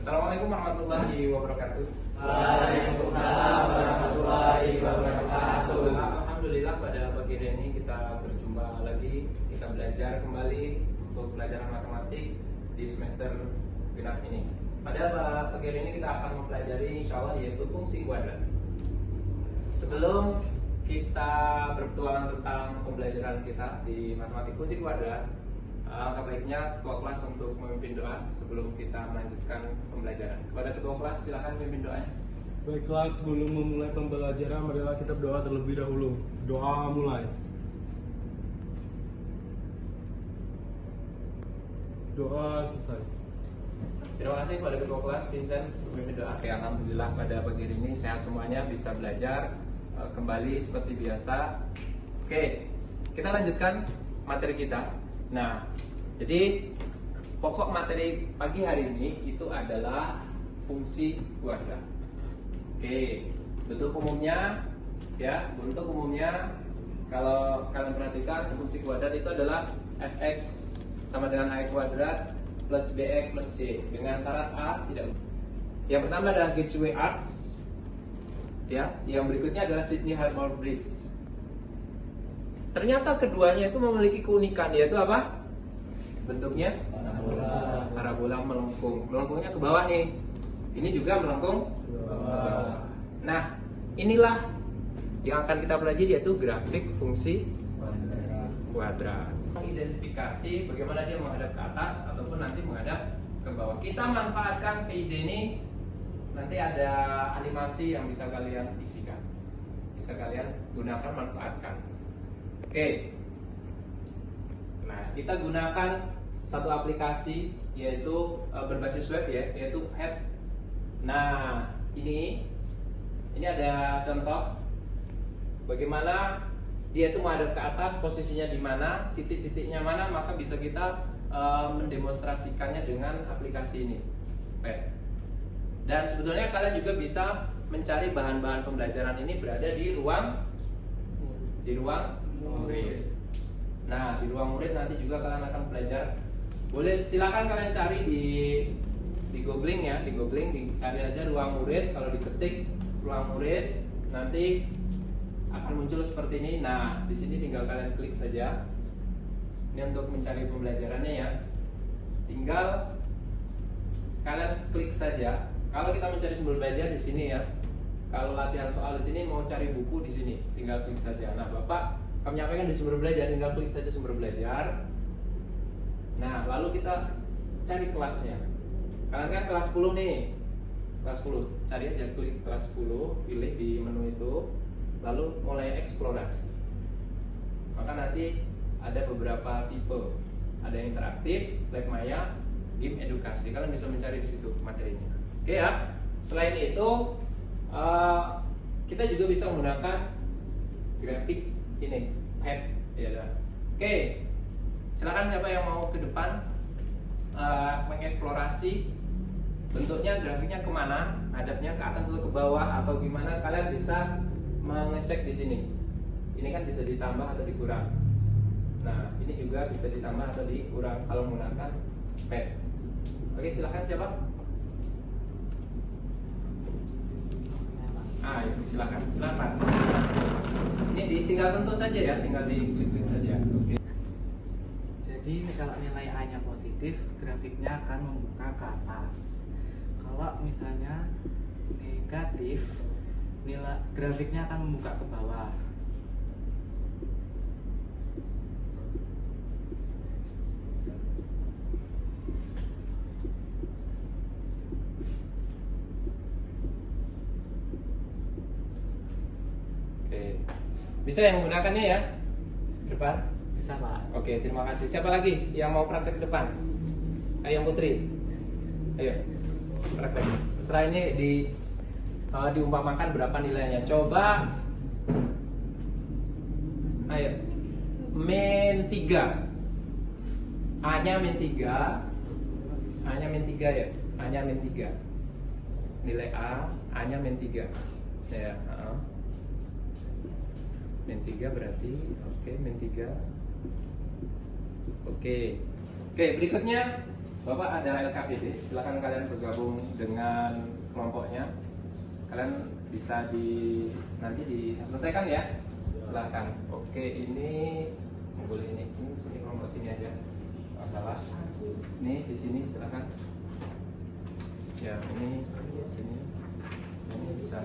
Assalamualaikum warahmatullahi wabarakatuh. Waalaikumsalam warahmatullahi wabarakatuh. Alhamdulillah pada pagi hari ini kita berjumpa lagi. Kita belajar kembali untuk pelajaran matematik di semester genap ini. Pada pagi hari ini kita akan mempelajari insya Allah yaitu fungsi kuadrat. Sebelum kita berpetualang tentang pembelajaran kita di matematik fungsi kuadrat, alangkah baiknya ketua kelas untuk memimpin doa sebelum kita melanjutkan pembelajaran. Kepada ketua kelas silakan memimpin doanya. Baiklah, sebelum memulai pembelajaran, marilah kita berdoa terlebih dahulu. Doa mulai. Doa selesai. Terima kasih kepada ketua kelas Vincent untuk memimpin doa. Oke, alhamdulillah pada pagi hari ini sehat semuanya, bisa belajar kembali seperti biasa. Oke, kita lanjutkan materi kita. Nah, jadi pokok materi pagi hari ini itu adalah fungsi kuadrat. Oke, bentuk umumnya kalau kalian perhatikan fungsi kuadrat itu adalah fx sama dengan a kuadrat plus bx plus c dengan syarat a tidak. Yang pertama adalah Gateway Arch, ya. Yang berikutnya adalah Sydney-Harbour Bridge. Ternyata keduanya itu memiliki keunikan, yaitu apa? Bentuknya parabola melengkung. Melengkungnya ke bawah nih. Ini juga melengkung ke bawah. Nah, inilah yang akan kita pelajari, yaitu grafik fungsi kuadrat. Identifikasi bagaimana dia menghadap ke atas ataupun nanti menghadap ke bawah. Kita manfaatkan PID ini, nanti ada animasi yang bisa kalian isikan, bisa kalian gunakan, manfaatkan. Oke. Nah, kita gunakan satu aplikasi yaitu berbasis web ya, yaitu Head. Nah, ini ada contoh bagaimana dia itu menghadap ke atas, posisinya di mana, titik-titiknya mana, maka bisa kita mendemonstrasikannya dengan aplikasi ini. Head. Dan sebetulnya kalian juga bisa mencari bahan-bahan pembelajaran ini berada di ruang murid. Nah, di ruang murid nanti juga kalian akan belajar. Boleh silakan kalian cari di googling ya, di googling dicari aja ruang murid. Kalau diketik ruang murid nanti akan muncul seperti ini. Nah, di sini tinggal kalian klik saja. Ini untuk mencari pembelajarannya ya. Tinggal kalian klik saja. Kalau kita mencari sumber belajar di sini ya. Kalau latihan soal di sini, mau cari buku di sini, tinggal klik saja. Nah, Bapak kami menyampaikan di sumber belajar, tinggal klik saja sumber belajar. Nah, lalu kita cari kelasnya. Kalian kan kelas 10 nih. Kelas 10. Cari aja, klik kelas 10, pilih di menu itu, lalu mulai eksplorasi. Maka nanti ada beberapa tipe. Ada yang interaktif, Lab Maya, game edukasi. Kalian bisa mencari di situ materinya. Oke ya. Selain itu, kita juga bisa menggunakan grafik ini, head ya. Oke, silakan siapa yang mau ke depan mengeksplorasi bentuknya, grafiknya kemana, hadapnya ke atas atau ke bawah atau gimana, kalian bisa mengecek di sini. Ini kan bisa ditambah atau dikurang. Nah, ini juga bisa ditambah atau dikurang kalau menggunakan pad. Oke, silakan siapa? Silakan. Ini tinggal sentuh saja ya, tinggal diklik saja. Oke. Jadi kalau nilai A-nya positif, grafiknya akan membuka ke atas. Kalau misalnya negatif, grafiknya akan membuka ke bawah. Bisa yang menggunakannya ya? Depan? Bisa, Pak. Oke, terima kasih. Siapa lagi yang mau praktek ke depan? Ayo Putri. Ayo. Praktek. Setelah ini diumpamakan berapa nilainya. Coba. Ayo. Min 3. A-nya min 3. A-nya min 3 ya. A-nya min 3. Nilai A-nya min 3. Ya, min 3 berarti min 3. Oke, berikutnya Bapak ada LKPD, silakan kalian bergabung dengan kelompoknya. Kalian bisa nanti diselesaikan ya. Silakan. Oke, ini boleh ini sini, kelompok sini aja. Masalah. Ini di sini silakan. Ya, ini di sini. Ini bisa.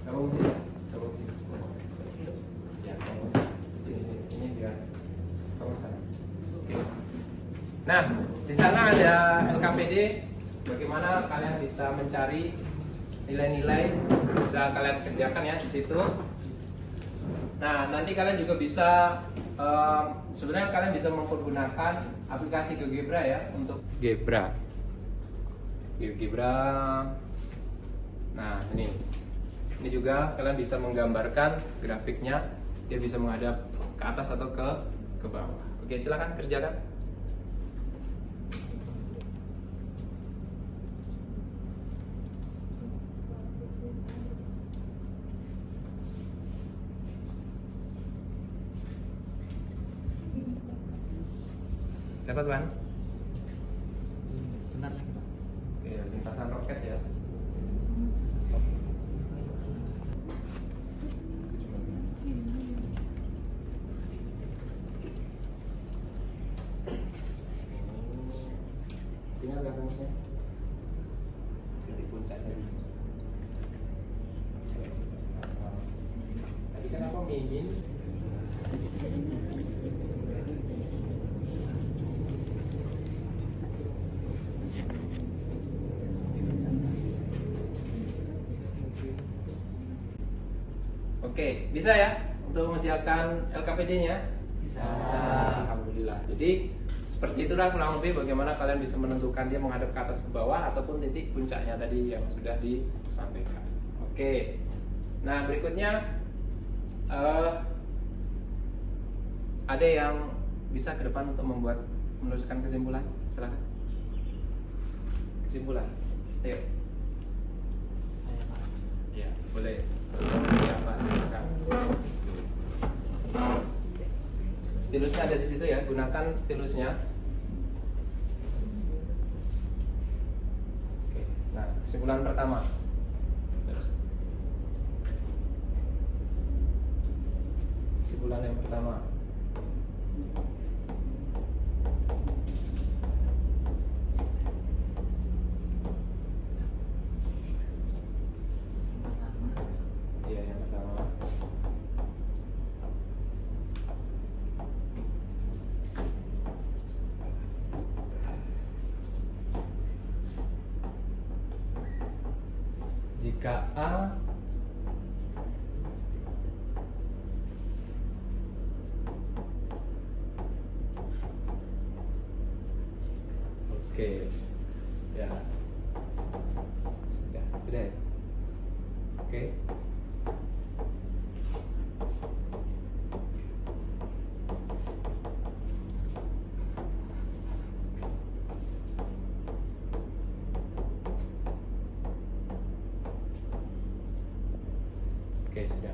Kamu sini. Kamu sini. Ya, kamu sini. Ini dia. Kamu sana. Oke. Nah, di sana ada LKPD. Bagaimana kalian bisa mencari nilai-nilai bisa kalian kerjakan ya di situ. Nah, nanti kalian juga bisa sebenarnya kalian bisa mempergunakan aplikasi GeoGebra ya untuk GeoGebra. Nah, ini juga kalian bisa menggambarkan grafiknya, dia bisa menghadap ke atas atau ke bawah. Oke, silakan kerjakan. Dapat kan? Benar lagi Pak. Oke, lintasan roket ya. Sini ada rumusnya. Jadi puncaknya di sini. Tadi kan apa mimin? Oke, bisa ya untuk mengerjakan LKPD-nya? Bisa. Alhamdulillah. Jadi seperti itulah kurang lebih bagaimana kalian bisa menentukan dia menghadap ke atas ke bawah ataupun titik puncaknya tadi yang sudah disampaikan. Oke. Nah, berikutnya ada yang bisa ke depan untuk menuliskan kesimpulan? Silakan. Kesimpulan. Ayo. Saya Pak. Ya, boleh. Siapa? Silakan. Stilusnya ada di situ ya, gunakan stilusnya. Oke, nah kesimpulan pertama. Kesimpulan yang pertama. Iya, yang pertama. Jika A oke ya sudah ya? Oke. Oke, sudah.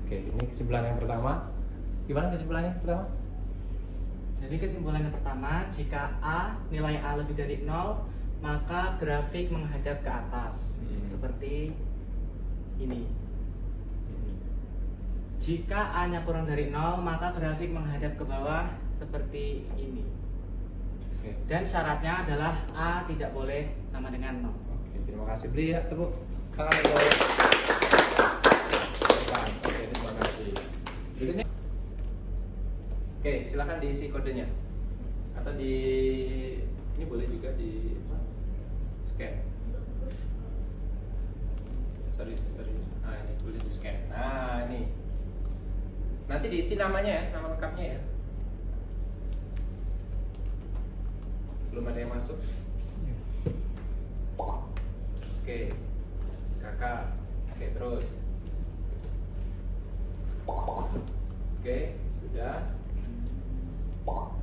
Oke, ini kesimpulan yang pertama. Gimana kesimpulannya pertama? Jadi kesimpulan yang pertama, jika nilai A lebih dari 0, maka grafik menghadap ke atas. Seperti ini. Jika A-nya kurang dari 0, maka grafik menghadap ke bawah seperti ini. Oke. Dan syaratnya adalah A tidak boleh sama dengan 0. Oke, terima kasih. Beri ya tepuk tangan yang boleh. Oke, terima kasih. Berikutnya. Oke, silakan diisi kodenya. Atau ini boleh juga di scan. Sorry. Nah, ini boleh di scan. Nah, ini. Nanti diisi namanya ya, nama lengkapnya ya. Belum ada yang masuk. Oke, kakak. Oke, terus. Oke, sudah.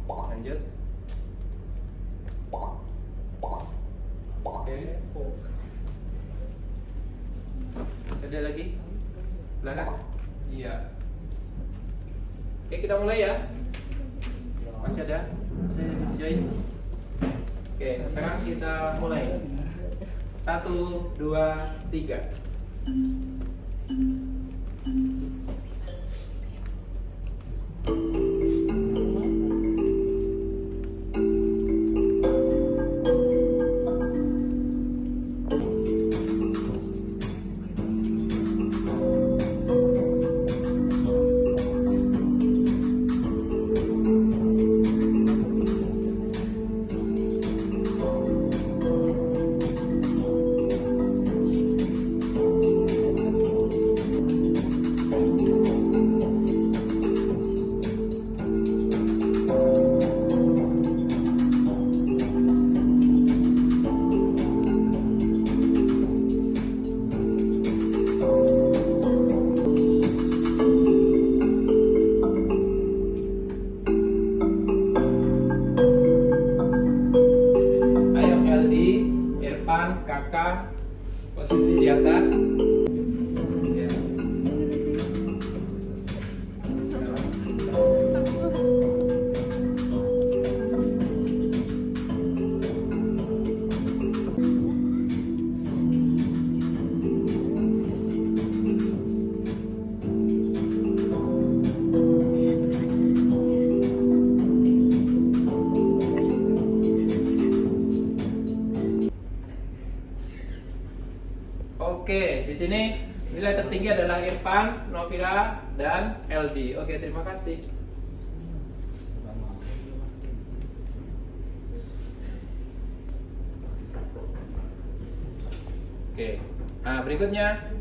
Lanjut. Oke. Masih ada lagi? Silakan. Iya. Oke, kita mulai ya. Masih ada? Masih bisa join? Oke, sekarang kita mulai. 1, 2, 3. Kakak posisi di atas ya. Oke, di sini nilai tertinggi adalah Irfan, Novira, dan LD. Oke, terima kasih. Oke, nah berikutnya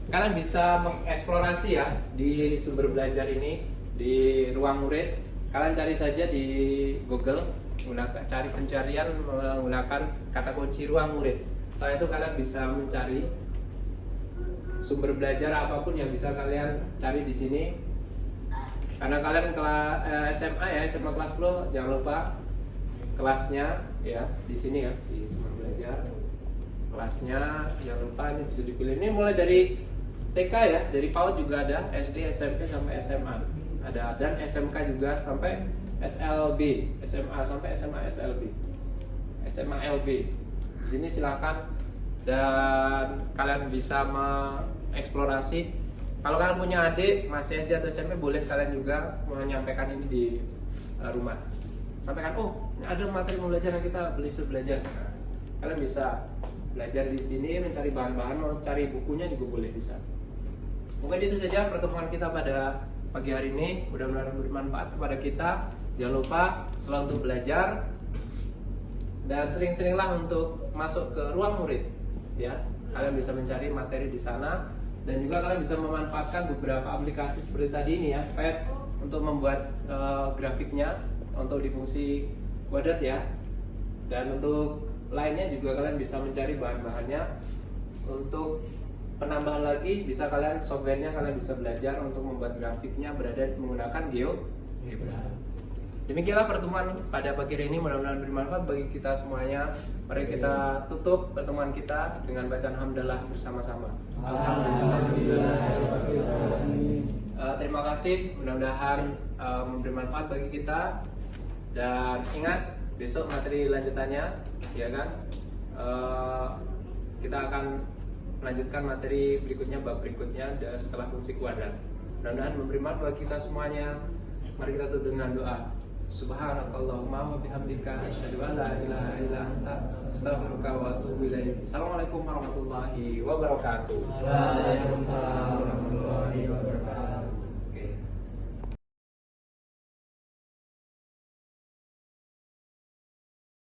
kalian bisa mengeksplorasi ya di sumber belajar ini di ruang murid. Kalian cari saja di Google, cari pencarian menggunakan kata kunci ruang murid. Setelah itu kalian bisa mencari sumber belajar apapun yang bisa kalian cari di sini. Karena kalian SMA ya, SMA kelas 10, jangan lupa kelasnya ya di sini ya, di sumber belajar. Kelasnya jangan lupa, ini bisa dipilih. Ini mulai dari TK ya, dari PAUD juga ada, SD, SMP sampai SMA ada, dan SMK juga sampai SLB, SMA sampai SMA SLB, SMA LB. Di sini silakan dan kalian bisa mengeksplorasi. Kalau kalian punya adik masih SD atau SMP, boleh kalian juga menyampaikan ini di rumah. Sampaikan, oh ini ada materi belajar yang kita belajar. Nah, kalian bisa belajar di sini, mencari bahan-bahan, mau cari bukunya juga boleh, bisa. Mungkin itu saja pertemuan kita pada pagi hari ini. Mudah-mudahan bermanfaat kepada kita. Jangan lupa selalu untuk belajar dan sering-seringlah untuk masuk ke ruang murid ya. Kalian bisa mencari materi di sana dan juga kalian bisa memanfaatkan beberapa aplikasi seperti tadi ini ya, Pad untuk membuat grafiknya untuk di fungsi Quadrat ya. Dan untuk lainnya juga kalian bisa mencari bahan-bahannya. Untuk penambahan lagi bisa kalian softwarenya kalian bisa belajar untuk membuat grafiknya berada menggunakan GeoGebra. Demikianlah pertemuan pada pagi hari ini, mudah-mudahan bermanfaat bagi kita semuanya. Mari kita tutup pertemuan kita dengan bacaan hamdalah bersama-sama. Alhamdulillah. Terima kasih, mudah-mudahan memberi manfaat bagi kita. Dan ingat, besok materi lanjutannya, ya kan? Kita akan melanjutkan materi berikutnya, bab berikutnya setelah fungsi kuadrat. Mudah-mudahan memberi manfaat bagi kita semuanya. Mari kita tutup dengan doa. Subhanakallahumma wa bihamdika asyhadu an la ilaha illa anta astaghfiruka wa atubu ilaik. Assalamualaikum warahmatullahi wabarakatuh. Waalaikumsalam.